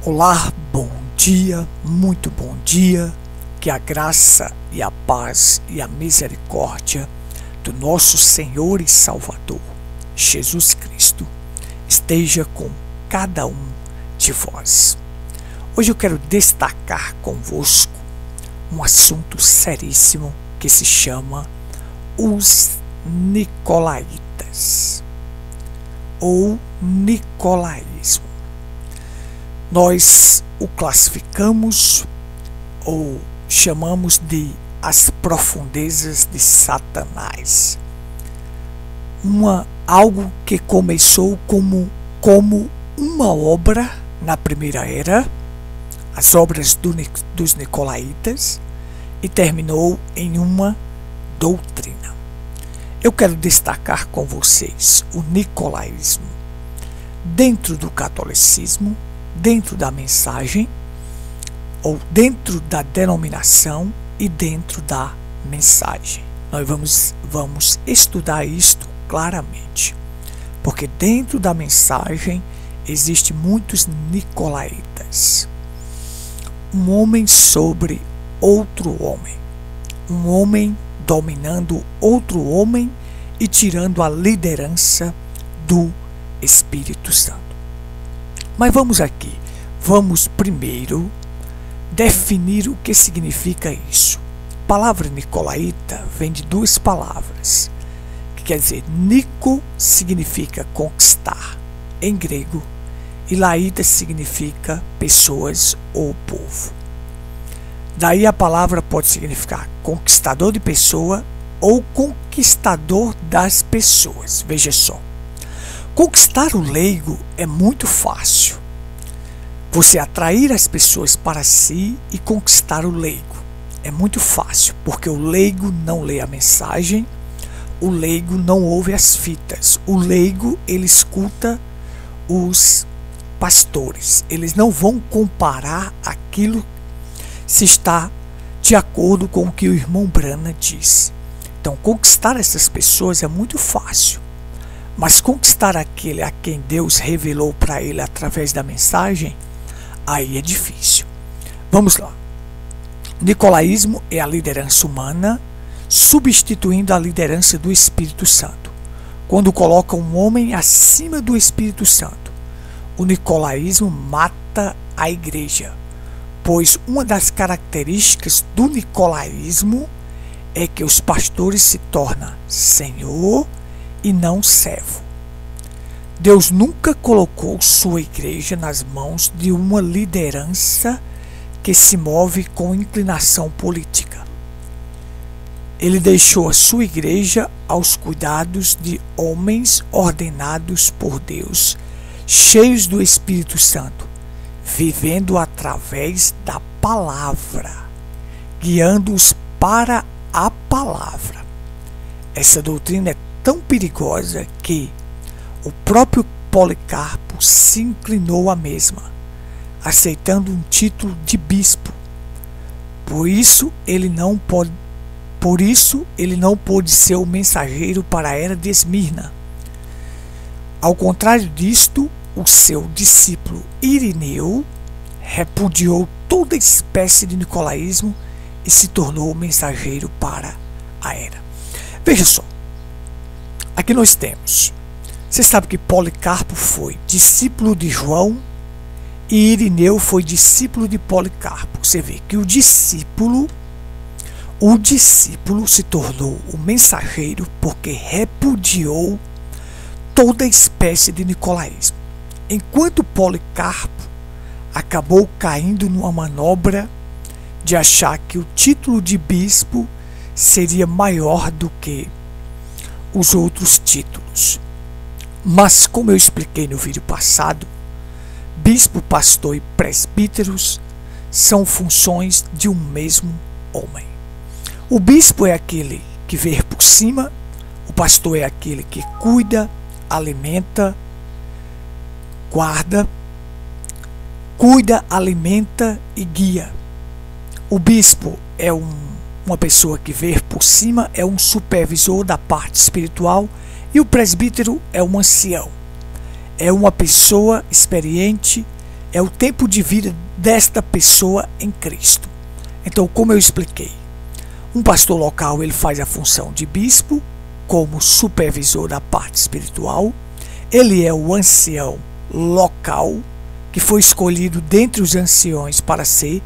Olá, bom dia, muito bom dia, que a graça e a paz e a misericórdia do nosso Senhor e Salvador, Jesus Cristo, esteja com cada um de vós. Hoje eu quero destacar convosco um assunto seríssimo que se chama os Nicolaítas, ou Nicolaísmo. Nós o classificamos ou chamamos de as profundezas de Satanás. Algo que começou como uma obra na primeira era, as obras dos Nicolaítas, e terminou em uma doutrina. Eu quero destacar com vocês o Nicolaísmo dentro do catolicismo, dentro da mensagem, ou dentro da denominação e dentro da mensagem. Nós vamos estudar isto claramente, porque dentro da mensagem existem muitos Nicolaítas. Um homem sobre outro homem, um homem dominando outro homem e tirando a liderança do Espírito Santo. Mas vamos primeiro definir o que significa isso. A palavra Nicolaíta vem de duas palavras, que quer dizer, Nico significa conquistar em grego e Laíta significa pessoas ou povo. Daí a palavra pode significar conquistador de pessoa ou conquistador das pessoas. Veja só. Conquistar o leigo é muito fácil. Você atrair as pessoas para si e conquistar o leigo é muito fácil, porque o leigo não lê a mensagem, o leigo não ouve as fitas, o leigo ele escuta os pastores. Eles não vão comparar aquilo se está de acordo com o que o irmão Brana diz. Então, conquistar essas pessoas é muito fácil. Mas conquistar aquele a quem Deus revelou para ele através da mensagem, aí é difícil. Vamos lá. Nicolaísmo é a liderança humana substituindo a liderança do Espírito Santo. Quando coloca um homem acima do Espírito Santo, o Nicolaísmo mata a igreja, pois uma das características do Nicolaísmo é que os pastores se tornam senhor e não servo. Deus nunca colocou sua igreja nas mãos de uma liderança que se move com inclinação política. Ele deixou a sua igreja aos cuidados de homens ordenados por Deus, cheios do Espírito Santo, vivendo através da palavra, guiando-os para a palavra. Essa doutrina é tão perigosa que o próprio Policarpo se inclinou à mesma, aceitando um título de bispo. Por isso ele não pôde ser o mensageiro para a era de Esmirna. Ao contrário disto, o seu discípulo Irineu repudiou toda espécie de nicolaísmo e se tornou o mensageiro para a era. Veja só. Aqui nós temos, você sabe que Policarpo foi discípulo de João e Irineu foi discípulo de Policarpo. Você vê que o discípulo se tornou o mensageiro porque repudiou toda espécie de nicolaísmo. Enquanto Policarpo acabou caindo numa manobra de achar que o título de bispo seria maior do que os outros títulos. Mas, como eu expliquei no vídeo passado, bispo, pastor e presbíteros são funções de um mesmo homem. O bispo é aquele que vê por cima, o pastor é aquele que cuida, alimenta, alimenta e guia. O bispo é uma pessoa que vê por cima, é um supervisor da parte espiritual, e o presbítero é um ancião, é uma pessoa experiente é o tempo de vida desta pessoa em Cristo. Então, como eu expliquei, um pastor local ele faz a função de bispo, como supervisor da parte espiritual. Ele é o ancião local, que foi escolhido dentre os anciões para ser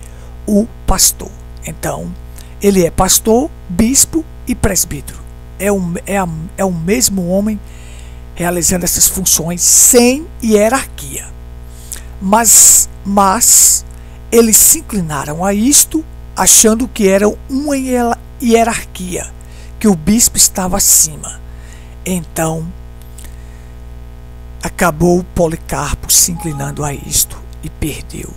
o pastor. Então, ele é pastor, bispo e presbítero. É o mesmo homem realizando essas funções sem hierarquia. Mas eles se inclinaram a isto, achando que era uma hierarquia, que o bispo estava acima. Então, acabou Policarpo se inclinando a isto e perdeu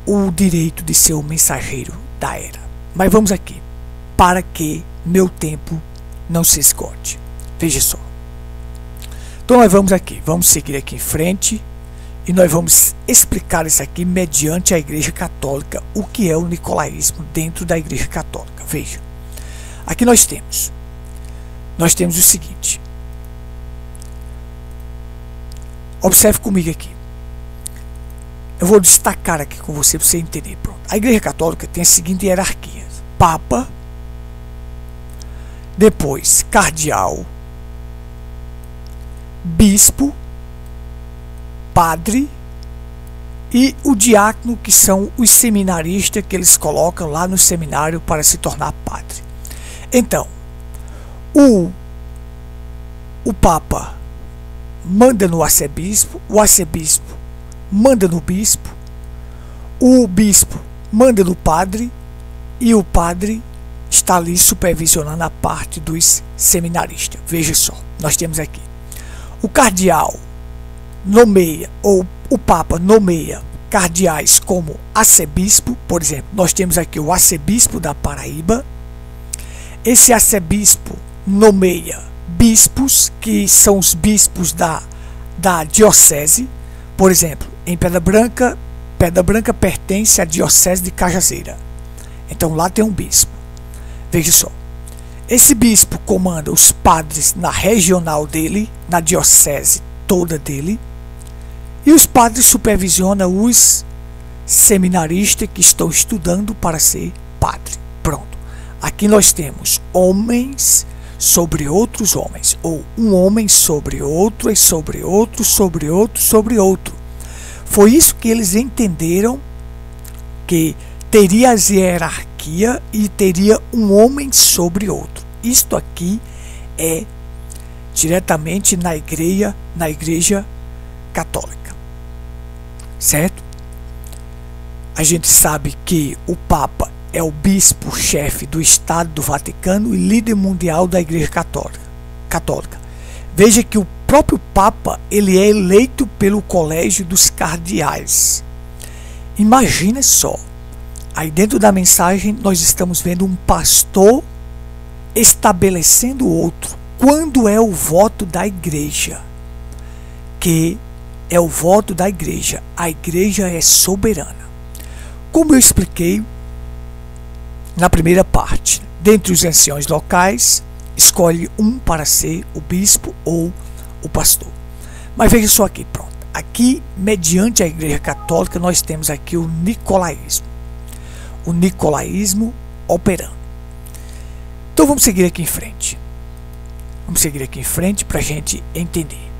o direito de ser o mensageiro da era. Mas vamos aqui, para que meu tempo não se esgote. Veja só. Então nós vamos seguir aqui em frente e nós vamos explicar isso aqui mediante a Igreja Católica, o que é o nicolaísmo dentro da Igreja Católica. Veja, aqui nós temos o seguinte. Observe comigo aqui. Eu vou destacar aqui com você para você entender. Pronto. A Igreja Católica tem a seguinte hierarquia: Papa, depois cardeal, bispo, padre e o diácono, que são os seminaristas que eles colocam lá no seminário para se tornar padre. Então, o Papa manda no arcebispo, o arcebispo manda no bispo, o bispo manda no padre e o padre está ali supervisionando a parte dos seminaristas. Veja só, nós temos aqui o cardeal nomeia, ou o Papa nomeia cardeais como arcebispo. Por exemplo, nós temos aqui o arcebispo da Paraíba. Esse arcebispo nomeia bispos, que são os bispos da diocese. Por exemplo, em Pedra Branca pertence à diocese de Cajazeira. Então lá tem um bispo. Veja só, esse bispo comanda os padres na regional dele, na diocese toda dele, e os padres supervisionam os seminaristas que estão estudando para ser padre. Pronto. Aqui nós temos homens sobre outros homens, ou um homem sobre outro, e sobre outro, sobre outro, sobre outro. Foi isso que eles entenderam, que teria a hierarquia e teria um homem sobre outro. Isto aqui é diretamente na igreja católica, certo? A gente sabe que o Papa é o bispo-chefe do Estado do Vaticano e líder mundial da Igreja Católica. Veja que o próprio Papa ele é eleito pelo Colégio dos Cardeais. Imagina só, aí dentro da mensagem nós estamos vendo um pastor estabelecendo outro. Quando é o voto da igreja? Que é o voto da igreja. A igreja é soberana. Como eu expliquei na primeira parte, dentre os anciões locais, escolhe um para ser o bispo ou o pastor. Mas veja só aqui, pronto. Aqui, mediante a Igreja Católica, nós temos aqui o nicolaísmo. O nicolaísmo operando. Então vamos seguir aqui em frente. Vamos seguir aqui em frente para a gente entender.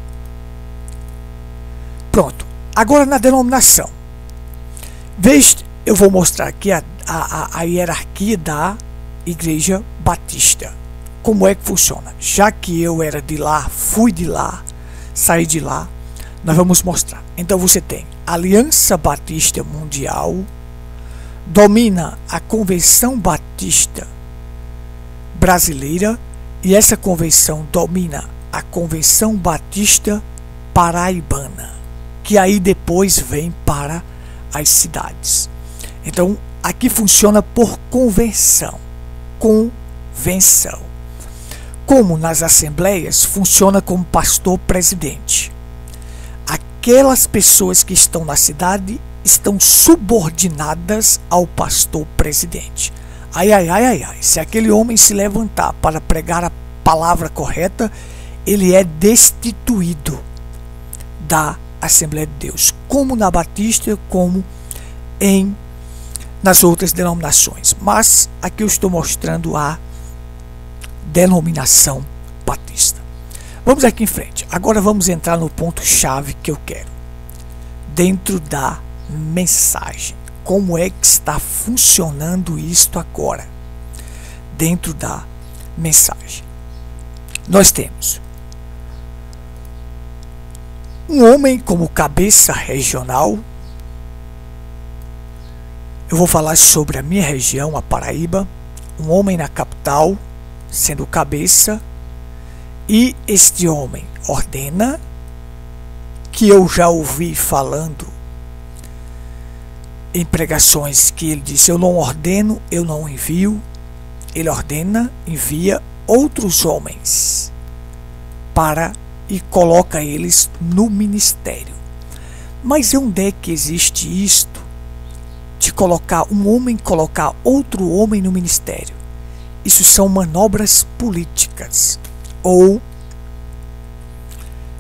Pronto. Agora na denominação. Veja, eu vou mostrar aqui a hierarquia da Igreja Batista. Como é que funciona? Já que eu era de lá, fui de lá, saí de lá, nós vamos mostrar. Então você tem Aliança Batista Mundial, domina a Convenção Batista Brasileira, e essa convenção domina a Convenção Batista Paraibana, que aí depois vem para as cidades. Então aqui funciona por convenção. Como nas assembleias, funciona como pastor presidente. Aquelas pessoas que estão na cidade estão subordinadas ao pastor presidente. Ai, se aquele homem se levantar para pregar a palavra correta, ele é destituído da Assembleia de Deus, como na Batista, como nas outras denominações. Mas aqui eu estou mostrando a denominação batista. Vamos aqui em frente. Agora vamos entrar no ponto-chave que eu quero. Dentro da mensagem. Como é que está funcionando isto agora? Dentro da mensagem. Nós temos um homem como cabeça regional. Eu vou falar sobre a minha região, a Paraíba. Um homem na capital, sendo cabeça. E este homem ordena, que eu já ouvi falando em pregações que ele disse: eu não ordeno, eu não envio. Ele ordena, envia outros homens e coloca eles no ministério. Mas onde é que existe isto de colocar um homem, colocar outro homem no ministério? Isso são manobras políticas. Ou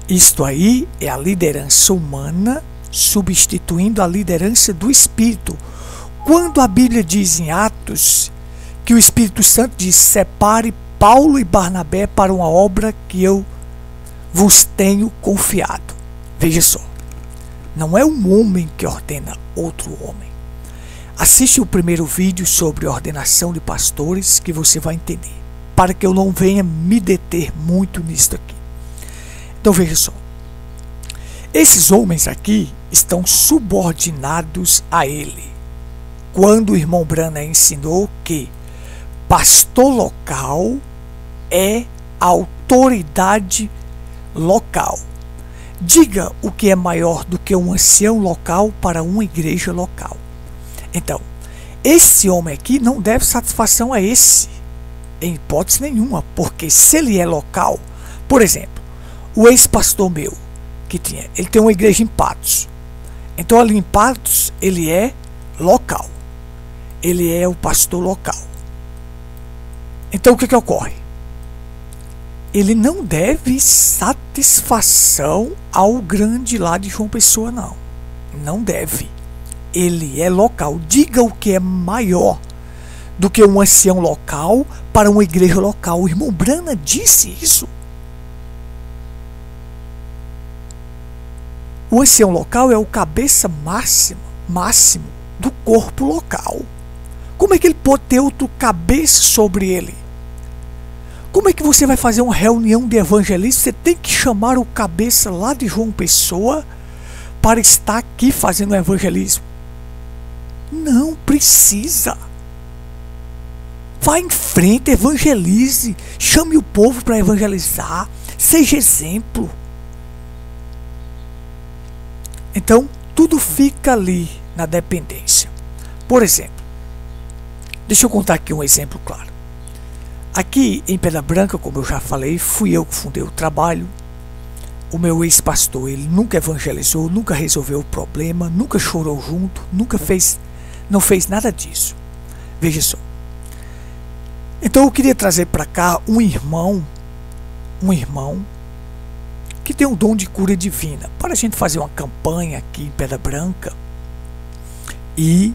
isto aí é a liderança humana substituindo a liderança do Espírito. Quando a Bíblia diz em Atos que o Espírito Santo diz: separe Paulo e Barnabé para uma obra que eu vos tenho confiado. Veja só, não é um homem que ordena outro homem. Assiste o primeiro vídeo sobre ordenação de pastores que você vai entender, para que eu não venha me deter muito nisto aqui. Então veja só, esses homens aqui estão subordinados a ele. Quando o irmão Branham ensinou que pastor local é autoridade local. Diga o que é maior do que um ancião local para uma igreja local. Então, esse homem aqui não deve satisfação a esse, em hipótese nenhuma, porque se ele é local, por exemplo, o ex-pastor meu, ele tem uma igreja em Patos. Então ali em Patos ele é local. Ele é o pastor local. Então o que ocorre? Ele não deve satisfação ao grande lá de João Pessoa, não. Não deve. Ele é local. Diga o que é maior do que um ancião local para uma igreja local. O irmão Branham disse isso. O ancião local é o cabeça máximo do corpo local. Como é que ele pode ter outro cabeça sobre ele? Como é que você vai fazer uma reunião de evangelistas? Você tem que chamar o cabeça lá de João Pessoa para estar aqui fazendo evangelismo. Não precisa. Vá em frente, evangelize. Chame o povo para evangelizar. Seja exemplo. Então, tudo fica ali na dependência. Por exemplo, deixa eu contar aqui um exemplo claro. Aqui em Pedra Branca, como eu já falei, fui eu que fundei o trabalho. O meu ex-pastor, ele nunca evangelizou, nunca resolveu o problema, nunca chorou junto, não fez nada disso. Veja só. Então eu queria trazer para cá um irmão que tem um dom de cura divina, para a gente fazer uma campanha aqui em Pedra Branca e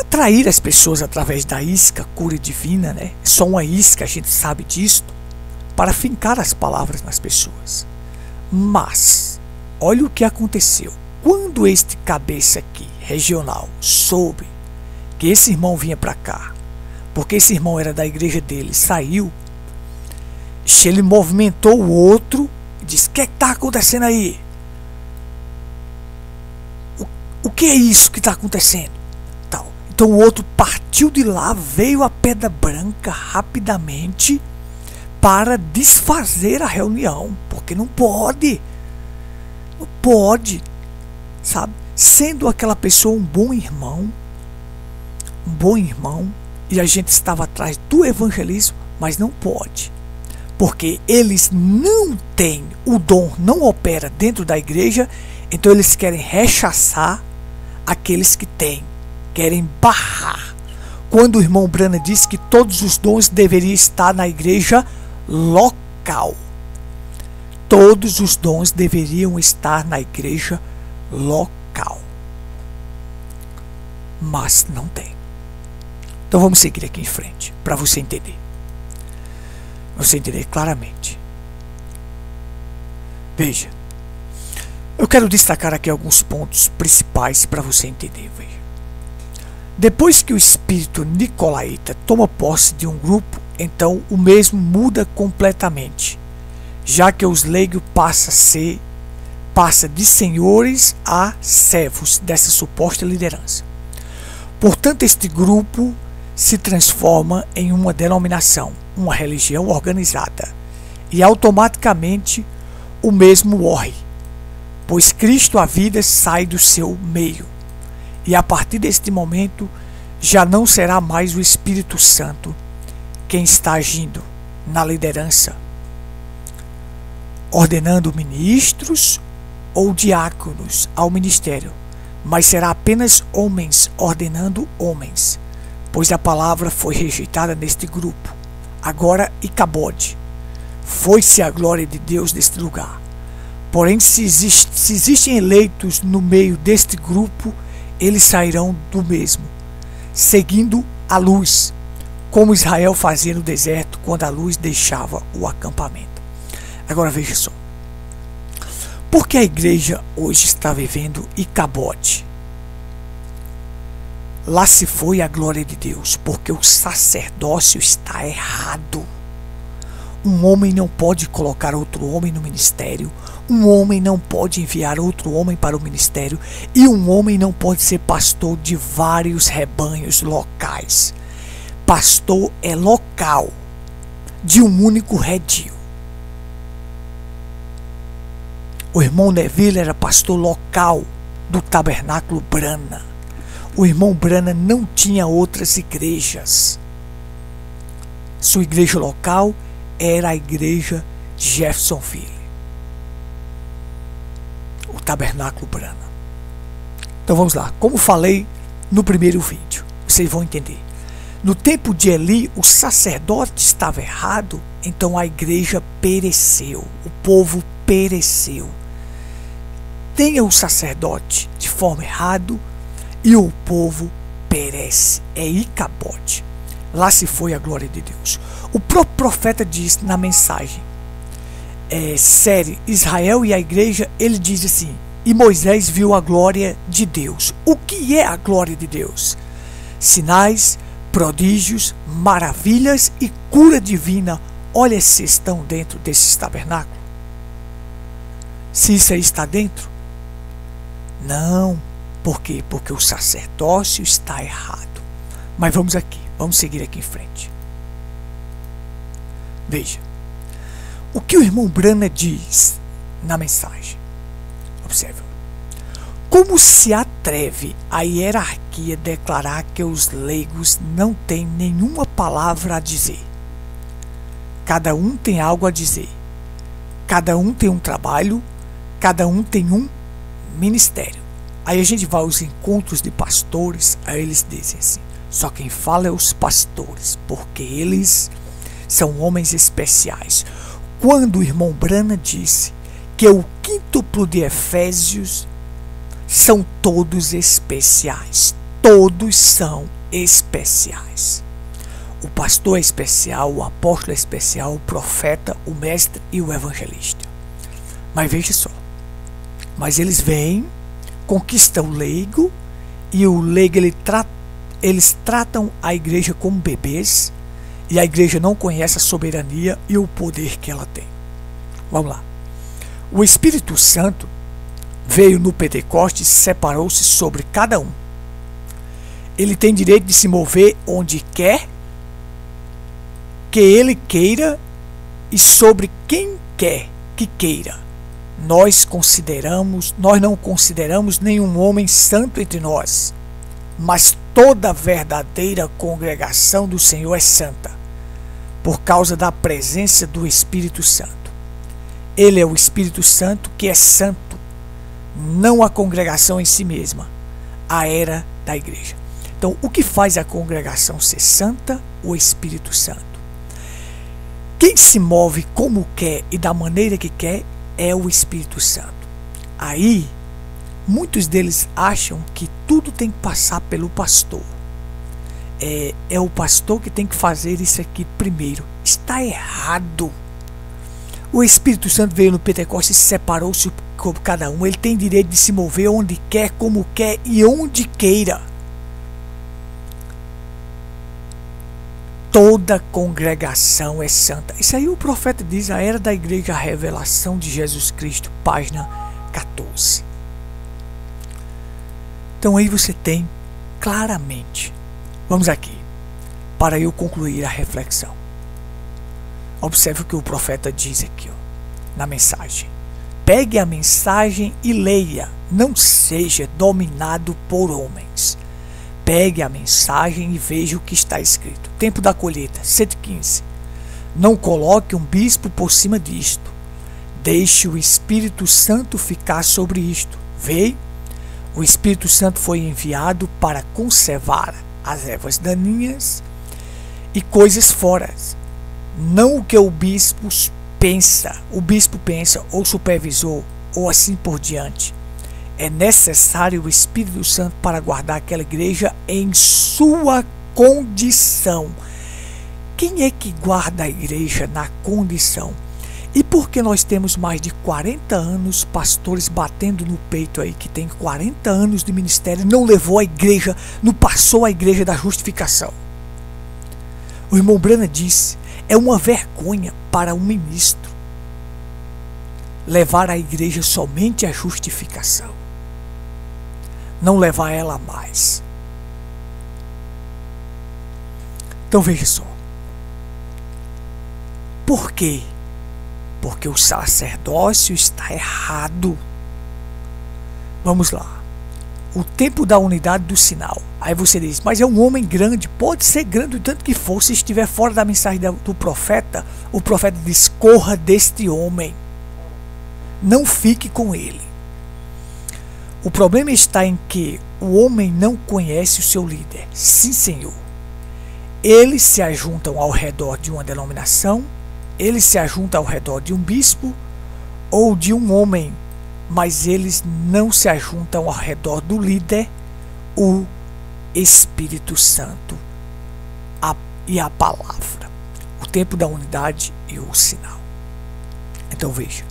atrair as pessoas através da isca cura divina, né? É só uma isca, a gente sabe disso, para fincar as palavras nas pessoas. Mas olha o que aconteceu. Quando este cabeça aqui, regional, soube que esse irmão vinha para cá, porque esse irmão era da igreja dele, saiu, ele movimentou o outro e disse: o que está acontecendo aí? O que é isso que está acontecendo? Então o outro partiu de lá, veio a Pedra Branca rapidamente para desfazer a reunião, porque não pode, sabe? Sendo aquela pessoa um bom irmão, e a gente estava atrás do evangelismo, mas não pode. Porque eles não têm o dom, não opera dentro da igreja, então eles querem rechaçar aqueles que têm, querem barrar. Quando o irmão Branham disse que todos os dons deveriam estar na igreja local. todos os dons deveriam estar na igreja local. Mas não tem. Então vamos seguir aqui em frente, para você entender. Você entender claramente. Veja, eu quero destacar aqui alguns pontos principais para você entender. Veja. Depois que o espírito nicolaíta toma posse de um grupo, então o mesmo muda completamente, já que os leigos passa de senhores a servos dessa suposta liderança. Portanto, este grupo se transforma em uma denominação, uma religião organizada, e automaticamente o mesmo morre, pois Cristo a vida sai do seu meio, e a partir deste momento já não será mais o Espírito Santo quem está agindo na liderança, ordenando ministros ou diáconos ao ministério, mas será apenas homens ordenando homens, pois a palavra foi rejeitada neste grupo. Agora Icabode, foi-se a glória de Deus deste lugar. Porém, se existem eleitos no meio deste grupo, eles sairão do mesmo, seguindo a luz, como Israel fazia no deserto quando a luz deixava o acampamento. Agora veja só. Por que a igreja hoje está vivendo Icabode? Lá se foi a glória de Deus, porque o sacerdócio está errado. Um homem não pode colocar outro homem no ministério. Um homem não pode enviar outro homem para o ministério. E um homem não pode ser pastor de vários rebanhos locais. Pastor é local, de um único redil. O irmão Neville era pastor local do Tabernáculo Brana. O irmão Brana não tinha outras igrejas. Sua igreja local era a igreja de Jeffersonville, o Tabernáculo Brana. Então vamos lá, como falei no primeiro vídeo, vocês vão entender. No tempo de Eli, o sacerdote estava errado, então a igreja pereceu, o povo pereceu. Tenha o sacerdote de forma errada e o povo perece. É Icabode. Lá se foi a glória de Deus. O próprio profeta diz na mensagem, série Israel e a igreja, ele diz assim: e Moisés viu a glória de Deus. O que é a glória de Deus? Sinais, prodígios, maravilhas e cura divina. Olha se estão dentro desses tabernáculos. Se isso aí está dentro? Não. Por quê? Porque o sacerdócio está errado. Mas vamos aqui, vamos seguir aqui em frente. Veja, o que o irmão Brana diz na mensagem. Observe. Como se atreve a hierarquia declarar que os leigos não têm nenhuma palavra a dizer? Cada um tem algo a dizer. Cada um tem um trabalho. Cada um tem um ministério. Aí a gente vai aos encontros de pastores, aí eles dizem assim: só quem fala é os pastores, porque eles são homens especiais. Quando o irmão Brana disse que o quíntuplo de Efésios são todos especiais, todos são especiais. O pastor é especial, o apóstolo é especial, o profeta, o mestre e o evangelista. Mas veja só, mas eles vêm, conquistam o leigo, e o leigo eles tratam a igreja como bebês, e a igreja não conhece a soberania e o poder que ela tem. Vamos lá. O Espírito Santo veio no Pentecostes e separou-se sobre cada um. Ele tem direito de se mover onde quer, que ele queira, e sobre quem quer que queira. Nós não consideramos nenhum homem santo entre nós, mas toda a verdadeira congregação do Senhor é santa, por causa da presença do Espírito Santo. Ele é o Espírito Santo que é santo, não a congregação em si mesma, a era da igreja. Então, o que faz a congregação ser santa? O Espírito Santo. Quem se move como quer e da maneira que quer é o Espírito Santo. Aí, muitos deles acham que tudo tem que passar pelo pastor. É o pastor que tem que fazer isso aqui primeiro. Está errado. O Espírito Santo veio no Pentecostes e separou-se como cada um. Ele tem direito de se mover onde quer, como quer e onde queira. Toda congregação é santa. Isso aí o profeta diz, a era da igreja, a revelação de Jesus Cristo, página 14. Então aí você tem claramente. Vamos aqui, para eu concluir a reflexão. Observe o que o profeta diz aqui, na mensagem. Pegue a mensagem e leia. Não seja dominado por homens. Pegue a mensagem e veja o que está escrito. Tempo da colheita, 115. Não coloque um bispo por cima disto. Deixe o Espírito Santo ficar sobre isto. Veja, o Espírito Santo foi enviado para conservar as ervas daninhas e coisas fora. Não o que o bispo pensa, ou supervisor, ou assim por diante. É necessário o Espírito Santo para guardar aquela igreja em sua condição. Quem é que guarda a igreja na condição? E porque nós temos mais de 40 anos, pastores batendo no peito aí, que tem 40 anos de ministério, não levou a igreja, não passou a igreja da justificação. O irmão Branham disse, é uma vergonha para um ministro levar a igreja somente à justificação. Não levar ela a mais. Então veja só. Por quê? Porque o sacerdócio está errado. Vamos lá. O tempo da unidade do sinal. Aí você diz, mas é um homem grande. Pode ser grande o tanto que for. Se estiver fora da mensagem do profeta, o profeta diz, corra deste homem. Não fique com ele. O problema está em que o homem não conhece o seu líder. Sim, Senhor. Eles se ajuntam ao redor de uma denominação, eles se ajuntam ao redor de um bispo ou de um homem, mas eles não se ajuntam ao redor do líder, o Espírito Santo e a palavra. O tempo da unidade e o sinal. Então veja,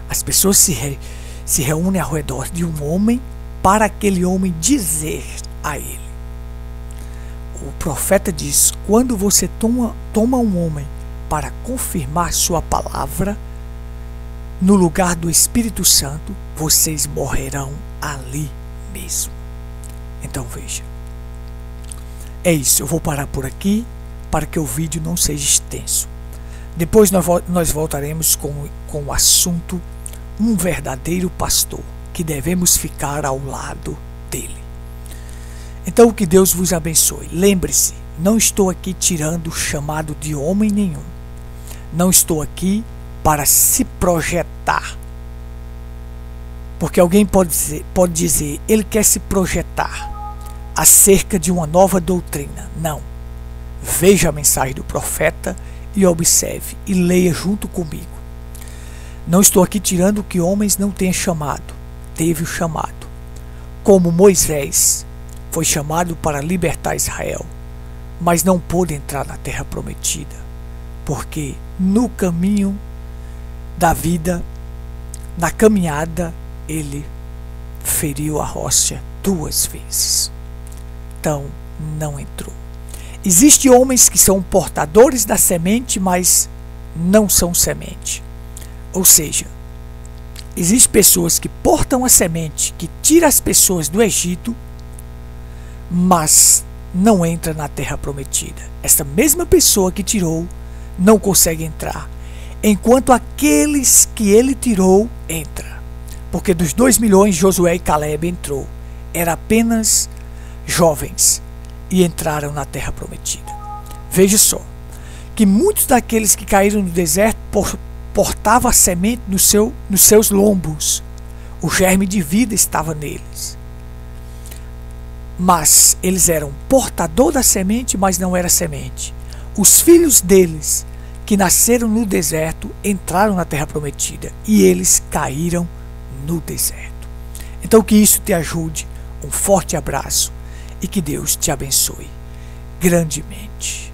as pessoas se reúnem ao redor de um homem para aquele homem dizer a ele. O profeta diz, quando você toma um homem para confirmar sua palavra, no lugar do Espírito Santo, vocês morrerão ali mesmo. Então veja. É isso, eu vou parar por aqui para que o vídeo não seja extenso. Depois nós voltaremos com o assunto um verdadeiro pastor, que devemos ficar ao lado dele. Então que Deus vos abençoe. Lembre-se, não estou aqui tirando o chamado de homem nenhum. Não estou aqui para se projetar. Porque alguém pode dizer, ele quer se projetar acerca de uma nova doutrina. Não. Veja a mensagem do profeta e observe e leia junto comigo. Não estou aqui tirando o que homens não tenham chamado. Teve o chamado. Como Moisés foi chamado para libertar Israel, mas não pôde entrar na terra prometida, porque no caminho da vida, na caminhada, ele feriu a rocha 2 vezes. Então, não entrou. Existem homens que são portadores da semente, mas não são semente. Ou seja, existem pessoas que portam a semente, que tira as pessoas do Egito, mas não entra na terra prometida. Essa mesma pessoa que tirou não consegue entrar, enquanto aqueles que ele tirou entra. Porque dos 2 milhões, Josué e Caleb entrou. Eram apenas jovens e entraram na terra prometida. Veja só, que muitos daqueles que caíram no deserto portavam a semente nos seus lombos. O germe de vida estava neles. Mas eles eram portador da semente, mas não era semente. Os filhos deles, que nasceram no deserto entraram na terra prometida e eles caíram no deserto. Então que isso te ajude, um forte abraço e que Deus te abençoe grandemente.